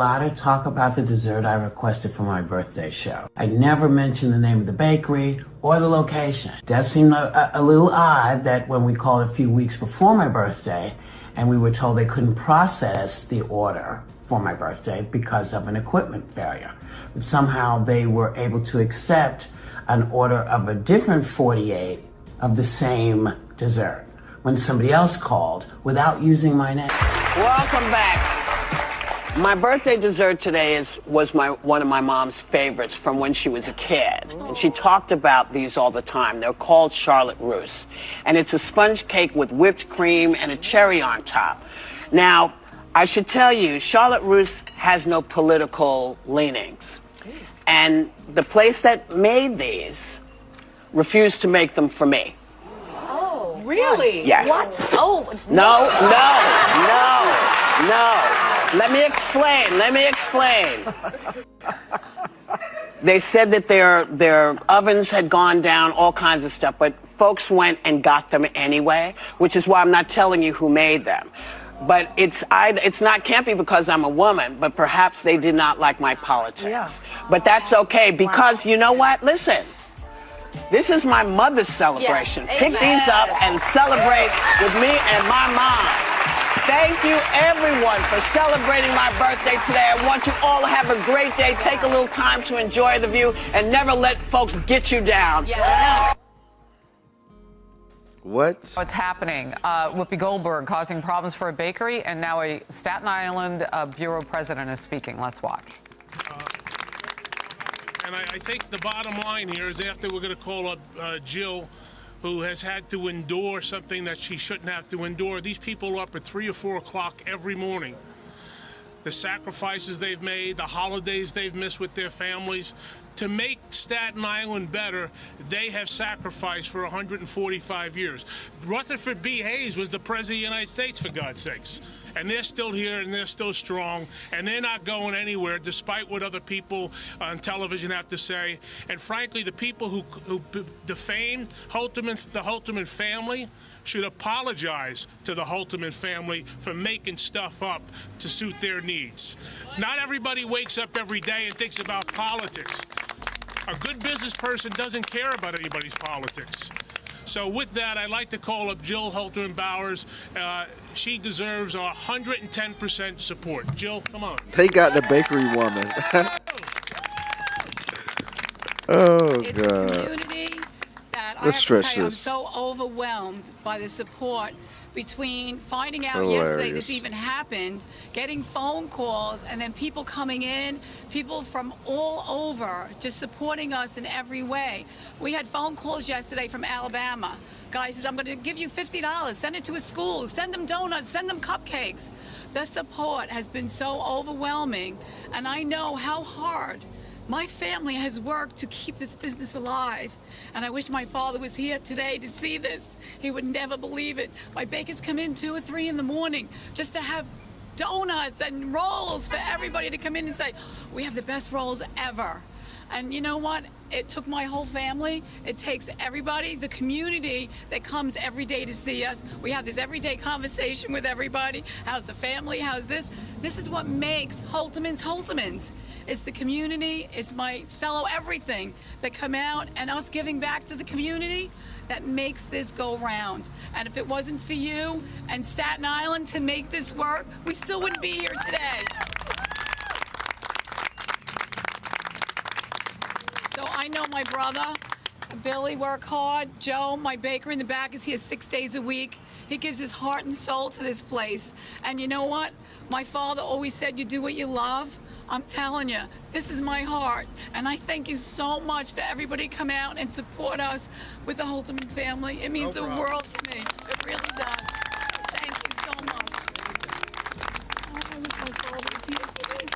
lot of talk about the dessert I requested for my birthday show. I never mentioned the name of the bakery or the location. It does seem a little odd that when we called a few weeks before my birthday and we were told they couldn't process the order for my birthday because of an equipment failure, but somehow they were able to accept an order of a different 48 of the same dessert when somebody else called without using my name. Welcome back. My birthday dessert today was one of my mom's favorites from when she was a kid. And she talked about these all the time. They're called Charlotte Russe. And it's a sponge cake with whipped cream and a cherry on top. Now, I should tell you, Charlotte Russe has no political leanings. And the place that made these refused to make them for me. Oh, really? Yes. What? Oh, no. Let me explain. They said that their ovens had gone down, all kinds of stuff, but folks went and got them anyway, which is why I'm not telling you who made them. But can't be because I'm a woman, but perhaps they did not like my politics. Yeah. But that's okay, because you know what? Listen, this is my mother's celebration. Yeah. Pick these up and celebrate with me and my mom. Thank you, everyone, for celebrating my birthday today. I want you all to have a great day. Take a little time to enjoy the view and never let folks get you down. Yeah. What? What's happening? Whoopi Goldberg causing problems for a bakery, and now a Staten Island bureau president is speaking. Let's watch. And I think the bottom line here is after we're going to call up Jill, who has had to endure something that she shouldn't have to endure. These people are up at 3 or 4 o'clock every morning. The sacrifices they've made, the holidays they've missed with their families. To make Staten Island better, they have sacrificed for 145 years. Rutherford B. Hayes was the President of the United States, for God's sakes. And they're still here, and they're still strong, and they're not going anywhere, despite what other people on television have to say. And frankly, the people who defamed the Holtzman family should apologize to the Holtzman family for making stuff up to suit their needs. Not everybody wakes up every day and thinks about politics. A good business person doesn't care about anybody's politics. So with that, I'd like to call up Jill Holtzman Bowers. She deserves 110% support. Jill, come on. They got the bakery woman. Oh, it's God. A community that I have to say, I'm so overwhelmed by the support between finding out yesterday this even happened, getting phone calls, and then people coming in, people from all over just supporting us in every way. We had phone calls yesterday from Alabama. Guy says, I'm going to give you $50, send it to a school, send them donuts, send them cupcakes. The support has been so overwhelming, and I know how hard my family has worked to keep this business alive, and I wish my father was here today to see this. He would never believe it. My bakers come in 2 or 3 in the morning just to have donuts and rolls for everybody to come in and say, we have the best rolls ever. And you know what? It took my whole family. It takes everybody, the community that comes every day to see us. We have this everyday conversation with everybody. How's the family? How's this? This is what makes Holtzman's. It's the community. It's my fellow everything that come out, and us giving back to the community that makes this go round. And if it wasn't for you and Staten Island to make this work, we still wouldn't be here today. So I know my brother, Billy, work hard. Joe, my baker in the back, is here 6 days a week. He gives his heart and soul to this place. And you know what? My father always said, you do what you love. I'm telling you, this is my heart. And I thank you so much for everybody come out and support us with the Holtzman family. It means the world to me. It really does. Thank you so much. Oh, I wish my father was here for this.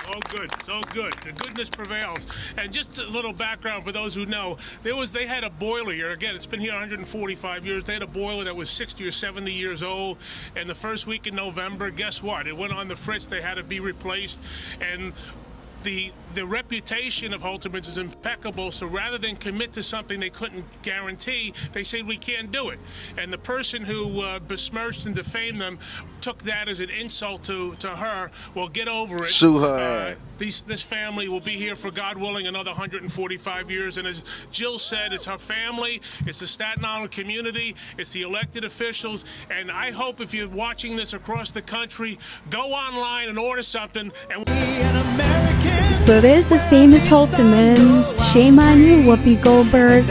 Oh, good. So good. The goodness prevails. And just a little background for those who know, they had a boiler here. Again, it's been here 145 years. They had a boiler that was 60 or 70 years old. And the first week in November, guess what? It went on the fritz. They had to be replaced. And the reputation of Holterman's is impeccable, so rather than commit to something they couldn't guarantee, they said we can't do it. And the person who besmirched and defamed them took that as an insult to her. Well, get over it. Sue her. This family will be here for, God willing, another 145 years. And as Jill said, it's her family, it's the Staten Island community, it's the elected officials. And I hope if you're watching this across the country, go online and order something. So there's the famous Holtermans. Shame on you, Whoopi Goldberg.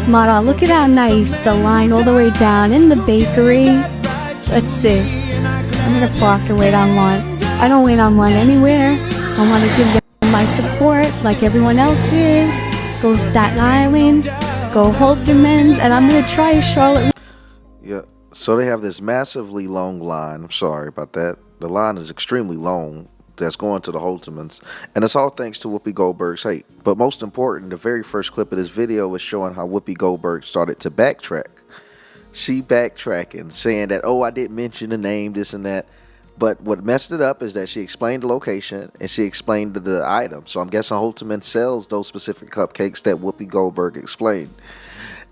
Mara, look at how nice. The line all the way down in the bakery. Let's see. I'm gonna park and wait on one. I don't wait on one anywhere. I want to give them my support like everyone else is. Go Staten Island. Go Holtermans. And I'm gonna try a Charlotte. Yeah. So they have this massively long line. I'm sorry about that. The line is extremely long that's going to the Holtermans, and it's all thanks to Whoopi Goldberg's hate. But most important, the very first clip of this video is showing how Whoopi Goldberg started to backtrack. She backtracking, saying that, oh, I didn't mention the name, this and that. But what messed it up is that she explained the location and she explained the item. So I'm guessing Holterman sells those specific cupcakes that Whoopi Goldberg explained.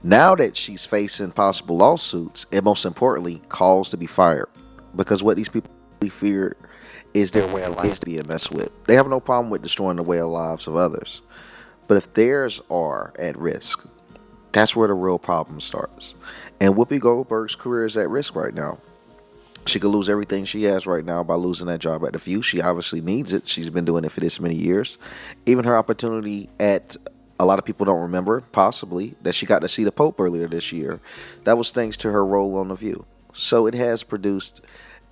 Now that she's facing possible lawsuits, and most importantly, calls to be fired, because what these people feared is their way of life being messed with. They have no problem with destroying the way of lives of others. But if theirs are at risk, that's where the real problem starts. And Whoopi Goldberg's career is at risk right now. She could lose everything she has right now by losing that job at The View. She obviously needs it. She's been doing it for this many years. Even her opportunity at, a lot of people don't remember, possibly, that she got to see the Pope earlier this year. That was thanks to her role on The View. So it has produced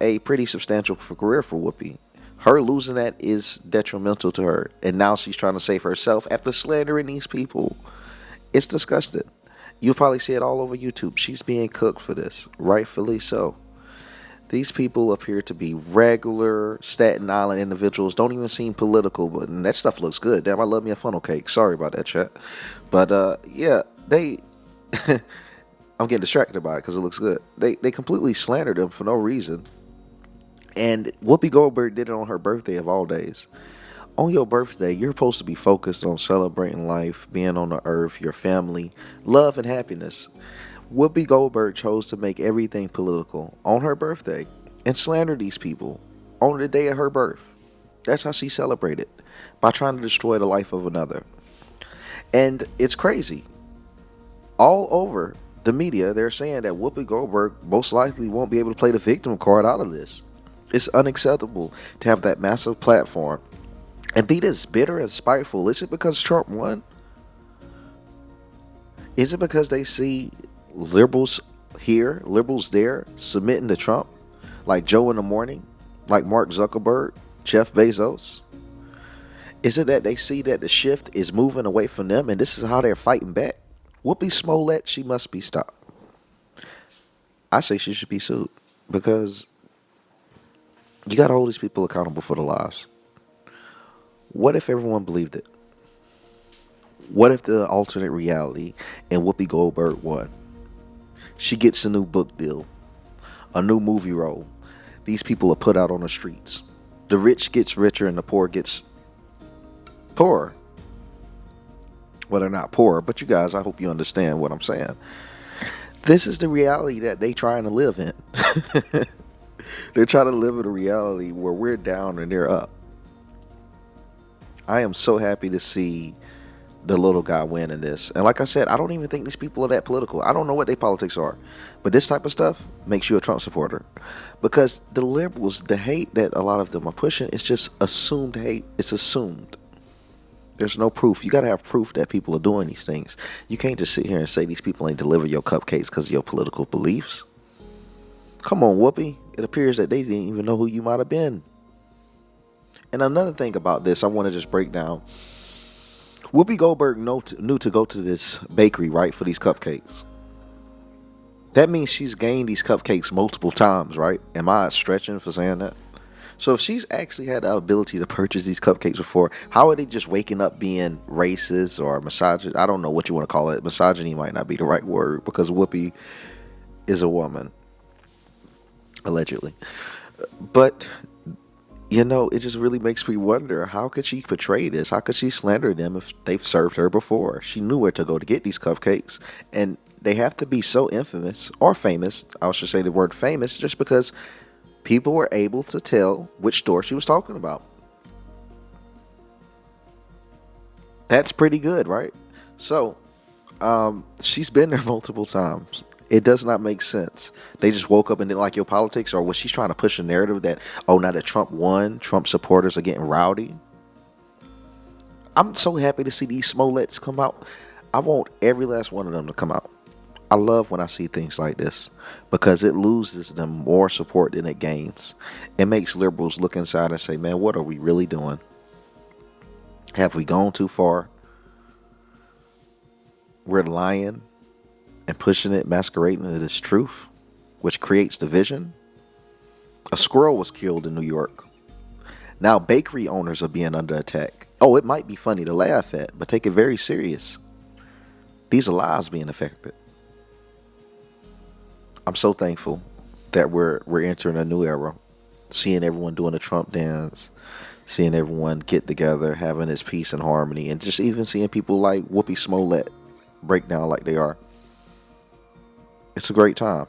a pretty substantial career for Whoopi. Her losing that is detrimental to her, and now she's trying to save herself after slandering these people. It's disgusting. You'll probably see it all over YouTube. She's being cooked for this, rightfully so. These people appear to be regular Staten Island individuals, don't even seem political, but that stuff looks good. Damn, I love me a funnel cake. Sorry about that, chat. But yeah, they I'm getting distracted by it because it looks good. They completely slandered them for no reason. And Whoopi Goldberg did it on her birthday of all days. On your birthday, you're supposed to be focused on celebrating life, being on the earth, your family, love, and happiness. Whoopi Goldberg chose to make everything political on her birthday and slander these people on the day of her birth. That's how she celebrated, by trying to destroy the life of another. And it's crazy. All over the media, they're saying that Whoopi Goldberg most likely won't be able to play the victim card out of this. It's unacceptable to have that massive platform and be this bitter and spiteful. Is it because Trump won? Is it because they see liberals here, liberals there, submitting to Trump? Like Joe in the Morning, like Mark Zuckerberg, Jeff Bezos? Is it that they see that the shift is moving away from them and this is how they're fighting back? Whoopi Smollett, she must be stopped. I say she should be sued, because you got to hold these people accountable for the lies. What if everyone believed it? What if the alternate reality and Whoopi Goldberg won? She gets a new book deal, a new movie role. These people are put out on the streets. The rich gets richer and the poor gets poorer. Well, they're not poor, but you guys, I hope you understand what I'm saying. This is the reality that they trying to live in. They're trying to live in a reality where we're down and they're up. I am so happy to see the little guy win in this. And like I said, I don't even think these people are that political. I don't know what their politics are. But this type of stuff makes you a Trump supporter. Because the liberals, the hate that a lot of them are pushing, is just assumed hate. It's assumed. There's no proof. You got to have proof that people are doing these things. You can't just sit here and say these people ain't deliver your cupcakes because of your political beliefs. Come on, Whoopi. It appears that they didn't even know who you might have been. And another thing about this, I want to just break down. Whoopi Goldberg knew to go to this bakery, right, for these cupcakes. That means she's gained these cupcakes multiple times, right? Am I stretching for saying that? So if she's actually had the ability to purchase these cupcakes before, how are they just waking up being racist or misogynist? I don't know what you want to call it. Misogyny might not be the right word, because Whoopi is a woman, allegedly. But it just really makes me wonder, how could she portray this? How could she slander them if they've served her before? She knew where to go to get these cupcakes, and they have to be so infamous or famous. I should say the word famous, just because people were able to tell which store she was talking about. That's pretty good, right? So, she's been there multiple times. It does not make sense. They just woke up and didn't like your politics, or was she trying to push a narrative that, oh, now that Trump won, Trump supporters are getting rowdy? I'm so happy to see these Smolletts come out. I want every last one of them to come out. I love when I see things like this, because it loses them more support than it gains. It makes liberals look inside and say, man, what are we really doing? Have we gone too far? We're lying and pushing it, masquerading it as truth, which creates division. A squirrel was killed in New York. Now bakery owners are being under attack. Oh, it might be funny to laugh at, but take it very serious. These are lives being affected. I'm so thankful that we're entering a new era. Seeing everyone doing the Trump dance, seeing everyone get together, having this peace and harmony, and just even seeing people like Whoopi Smollett break down like they are. It's a great time.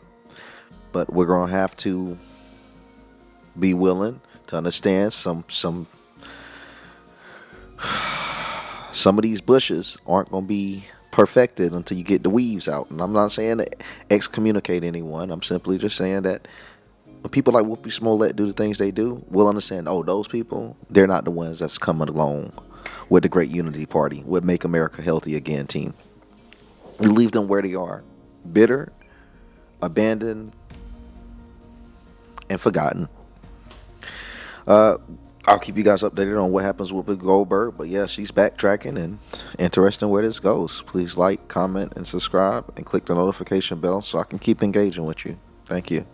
But we're going to have to be willing to understand some of these bushes aren't going to be perfected until you get the weaves out. And I'm not saying to excommunicate anyone. I'm simply just saying that when people like Whoopi Smollett do the things they do, we'll understand, oh, those people, they're not the ones that's coming along with the great unity party, with Make America Healthy Again team. We leave them where they are, bitter, abandoned, and forgotten. I'll keep you guys updated on what happens with Whoopi Goldberg, but yeah, she's backtracking, and interesting where this goes. Please like, comment, and subscribe, and click the notification bell so I can keep engaging with you. Thank you.